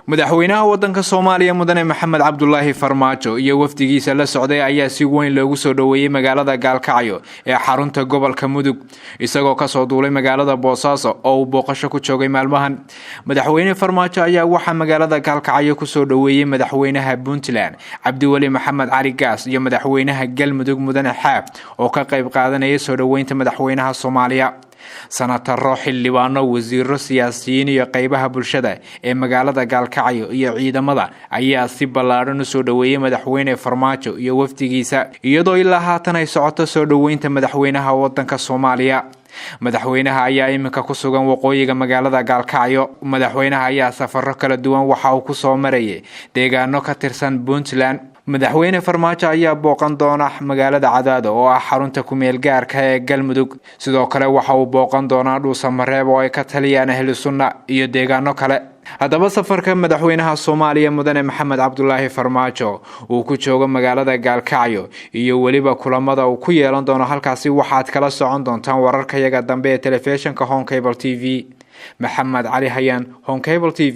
madaxweynaha wadanka Soomaaliya mudane Maxamed Cabdullaahi Farmaajo iyo wafdigiisa la socday ayaa si weyn loogu soo dhaweeyay magaalada Gaalkacyo ee xarunta gobolka Mudug isagoo ka soo duulay magaalada Boosaaso oo uu booqasho ku joogay maalmahan. Madaxweyne Farmaajo ayaa waxa magaalada Gaalkacyo ku soo dhaweeyay madaxweynaha Puntland Cabdiweli Maxamed Cali Gaas iyo madaxweynaha Galmudug mudane Xaab oo ka qayb qaadanaya soo dhaweynta madaxweynaha Soomaaliya. Senator xildhibaano wasiiro siyaasiyiin iyo qaybaha bulshada ee magaalada Gaalkacyo iyo ciidamada ayaa si ballaaran u soo dhaweeyay madaxweyne Farmaajo iyo wafdigiisa iyadoo ilaa haatan ay socoto soo dhaweynta madaxweynaha wadanka Soomaaliya. madaxweynaha ayaa iminka ku sugan waqooyiga magaalada Gaalkacyo. madaxweynaha ayaa safarro kala duwan waxa uu ku soo marayay deegaano ka tirsan Puntland. madaxweyne Farmaajo ayaa booqan doona magaalada Cadaado oo ah xarunta ku meel gaarka ee Galmudug. sidoo kale waxa uu booqan doona Dhuusamareeb oo ay ka taliyaan ahlu sunna iyo deegaano kale. haddaba safarka madaxweynaha Soomaaliya mudane Maxamed Cabdullaahi Farmaajo uu ku joogo magaalada Gaalkacyo iyo waliba kulamada uu ku yeelan doono halkaasi waxaad kala socon doontaan wararkayaga dambe ee telefishinka Home Cable TV. Maxamed Cali Hayaan, Home Cable TV.